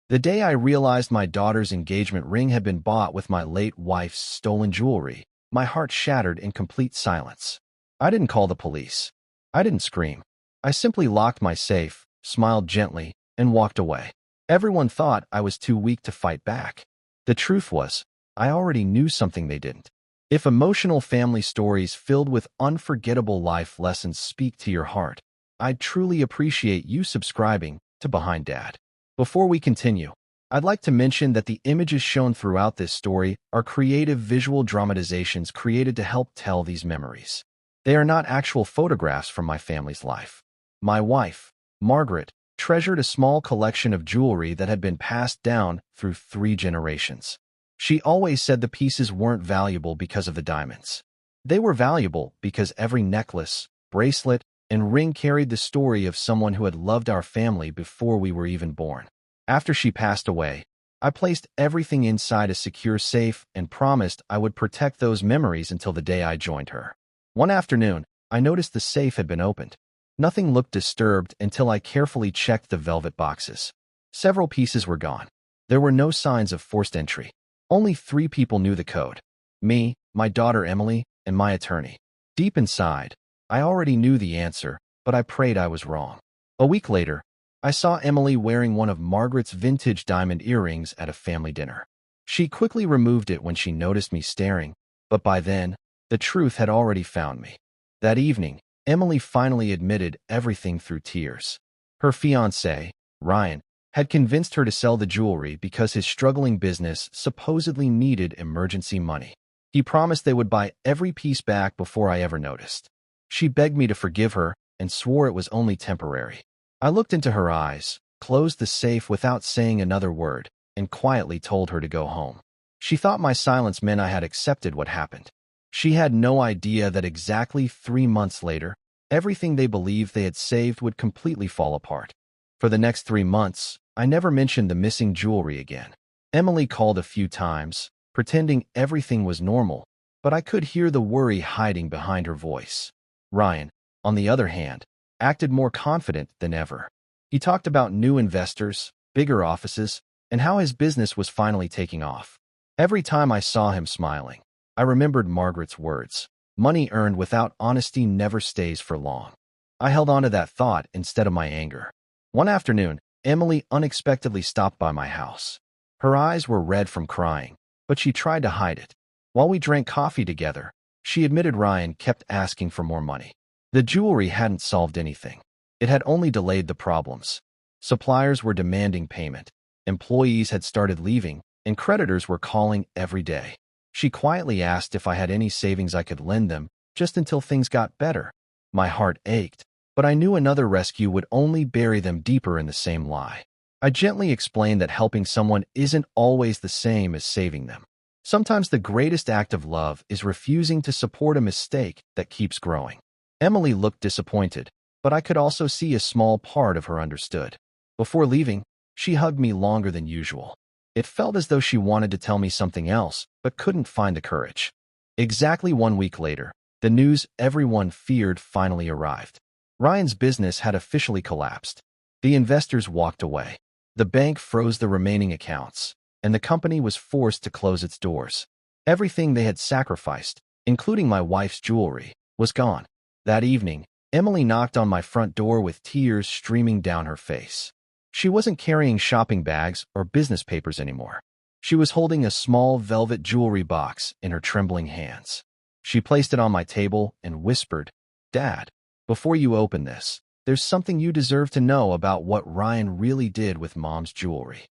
The day I realized my daughter's engagement ring had been bought with my late wife's stolen jewelry, my heart shattered in complete silence. I didn't call the police. I didn't scream. I simply locked my safe, smiled gently, and walked away. Everyone thought I was too weak to fight back. The truth was, I already knew something they didn't. If emotional family stories filled with unforgettable life lessons speak to your heart, I'd truly appreciate you subscribing to Behind Dad. Before we continue, I'd like to mention that the images shown throughout this story are creative visual dramatizations created to help tell these memories. They are not actual photographs from my family's life. My wife, Margaret, treasured a small collection of jewelry that had been passed down through 3 generations. She always said the pieces weren't valuable because of the diamonds. They were valuable because every necklace, bracelet, and ring carried the story of someone who had loved our family before we were even born. After she passed away, I placed everything inside a secure safe and promised I would protect those memories until the day I joined her. One afternoon, I noticed the safe had been opened. Nothing looked disturbed until I carefully checked the velvet boxes. Several pieces were gone. There were no signs of forced entry. Only 3 people knew the code: me, my daughter Emily, and my attorney. Deep inside, I already knew the answer, but I prayed I was wrong. A week later, I saw Emily wearing one of Margaret's vintage diamond earrings at a family dinner. She quickly removed it when she noticed me staring, but by then, the truth had already found me. That evening, Emily finally admitted everything through tears. Her fiancé, Ryan, had convinced her to sell the jewelry because his struggling business supposedly needed emergency money. He promised they would buy every piece back before I ever noticed. She begged me to forgive her and swore it was only temporary. I looked into her eyes, closed the safe without saying another word, and quietly told her to go home. She thought my silence meant I had accepted what happened. She had no idea that exactly 3 months later, everything they believed they had saved would completely fall apart. For the next 3 months, I never mentioned the missing jewelry again. Emily called a few times, pretending everything was normal, but I could hear the worry hiding behind her voice. Ryan, on the other hand, acted more confident than ever. He talked about new investors, bigger offices, and how his business was finally taking off. Every time I saw him smiling, I remembered Margaret's words: money earned without honesty never stays for long. I held on to that thought instead of my anger. One afternoon, Emily unexpectedly stopped by my house. Her eyes were red from crying, but she tried to hide it. While we drank coffee together, she admitted Ryan kept asking for more money. The jewelry hadn't solved anything. It had only delayed the problems. Suppliers were demanding payment. Employees had started leaving, and creditors were calling every day. She quietly asked if I had any savings I could lend them, just until things got better. My heart ached, but I knew another rescue would only bury them deeper in the same lie. I gently explained that helping someone isn't always the same as saving them. Sometimes the greatest act of love is refusing to support a mistake that keeps growing. Emily looked disappointed, but I could also see a small part of her understood. Before leaving, she hugged me longer than usual. It felt as though she wanted to tell me something else, but couldn't find the courage. Exactly 1 week later, the news everyone feared finally arrived. Ryan's business had officially collapsed. The investors walked away. The bank froze the remaining accounts, and the company was forced to close its doors. Everything they had sacrificed, including my wife's jewelry, was gone. That evening, Emily knocked on my front door with tears streaming down her face. She wasn't carrying shopping bags or business papers anymore. She was holding a small velvet jewelry box in her trembling hands. She placed it on my table and whispered, "Dad, before you open this, there's something you deserve to know about what Ryan really did with Mom's jewelry."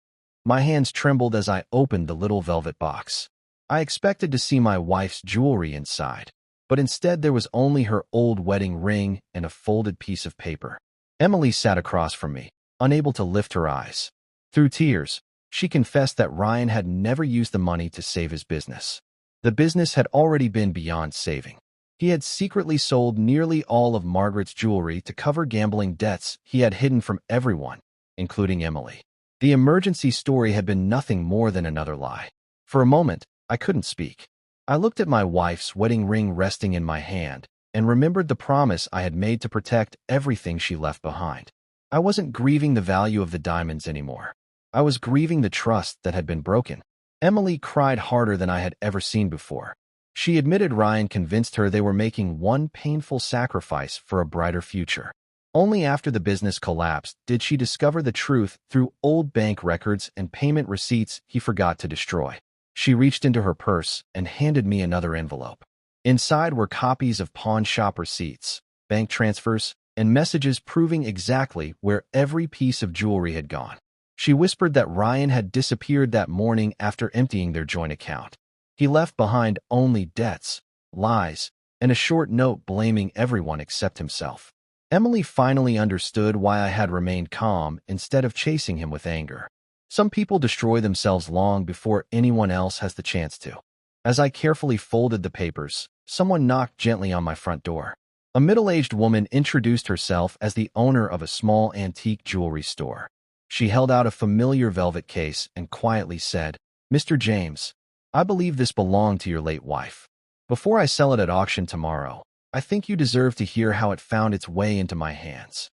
My hands trembled as I opened the little velvet box. I expected to see my wife's jewelry inside, but instead there was only her old wedding ring and a folded piece of paper. Emily sat across from me, unable to lift her eyes. Through tears, she confessed that Ryan had never used the money to save his business. The business had already been beyond saving. He had secretly sold nearly all of Margaret's jewelry to cover gambling debts he had hidden from everyone, including Emily. The emergency story had been nothing more than another lie. For a moment, I couldn't speak. I looked at my wife's wedding ring resting in my hand and remembered the promise I had made to protect everything she left behind. I wasn't grieving the value of the diamonds anymore. I was grieving the trust that had been broken. Emily cried harder than I had ever seen before. She admitted Ryan convinced her they were making one painful sacrifice for a brighter future. Only after the business collapsed did she discover the truth through old bank records and payment receipts he forgot to destroy. She reached into her purse and handed me another envelope. Inside were copies of pawn shop receipts, bank transfers, and messages proving exactly where every piece of jewelry had gone. She whispered that Ryan had disappeared that morning after emptying their joint account. He left behind only debts, lies, and a short note blaming everyone except himself. Emily finally understood why I had remained calm instead of chasing him with anger. Some people destroy themselves long before anyone else has the chance to. As I carefully folded the papers, someone knocked gently on my front door. A middle-aged woman introduced herself as the owner of a small antique jewelry store. She held out a familiar velvet case and quietly said, "Mr. James, I believe this belonged to your late wife. Before I sell it at auction tomorrow, I think you deserve to hear how it found its way into my hands."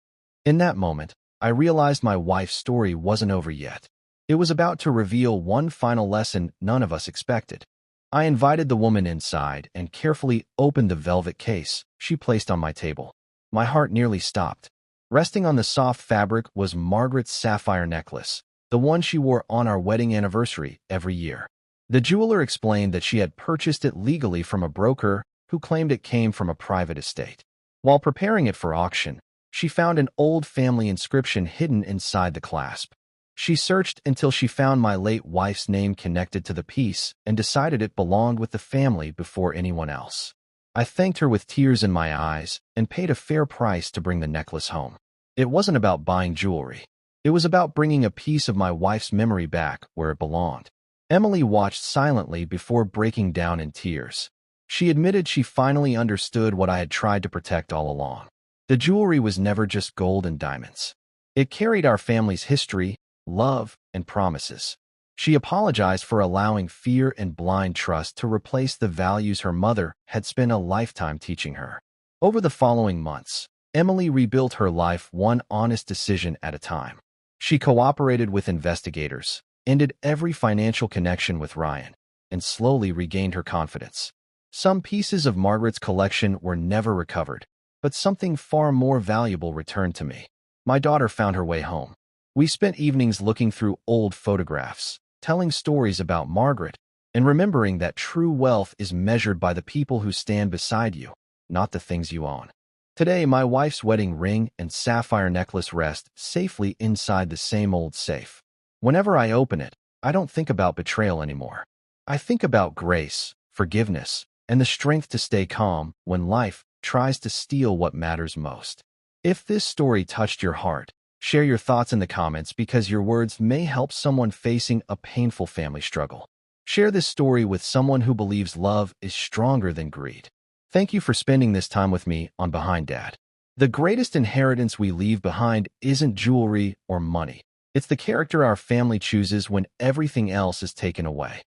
In that moment, I realized my wife's story wasn't over yet. It was about to reveal one final lesson none of us expected. I invited the woman inside and carefully opened the velvet case she placed on my table. My heart nearly stopped. Resting on the soft fabric was Margaret's sapphire necklace, the one she wore on our wedding anniversary every year. The jeweler explained that she had purchased it legally from a broker who claimed it came from a private estate. While preparing it for auction, she found an old family inscription hidden inside the clasp. She searched until she found my late wife's name connected to the piece and decided it belonged with the family before anyone else. I thanked her with tears in my eyes and paid a fair price to bring the necklace home. It wasn't about buying jewelry. It was about bringing a piece of my wife's memory back where it belonged. Emily watched silently before breaking down in tears. She admitted she finally understood what I had tried to protect all along. The jewelry was never just gold and diamonds. It carried our family's history, love, and promises. She apologized for allowing fear and blind trust to replace the values her mother had spent a lifetime teaching her. Over the following months, Emily rebuilt her life one honest decision at a time. She cooperated with investigators, ended every financial connection with Ryan, and slowly regained her confidence. Some pieces of Margaret's collection were never recovered, but something far more valuable returned to me. My daughter found her way home. We spent evenings looking through old photographs, telling stories about Margaret, and remembering that true wealth is measured by the people who stand beside you, not the things you own. Today, my wife's wedding ring and sapphire necklace rest safely inside the same old safe. Whenever I open it, I don't think about betrayal anymore. I think about grace, forgiveness, and the strength to stay calm when life tries to steal what matters most. If this story touched your heart, share your thoughts in the comments because your words may help someone facing a painful family struggle. Share this story with someone who believes love is stronger than greed. Thank you for spending this time with me on Behind Dad. The greatest inheritance we leave behind isn't jewelry or money. It's the character our family chooses when everything else is taken away.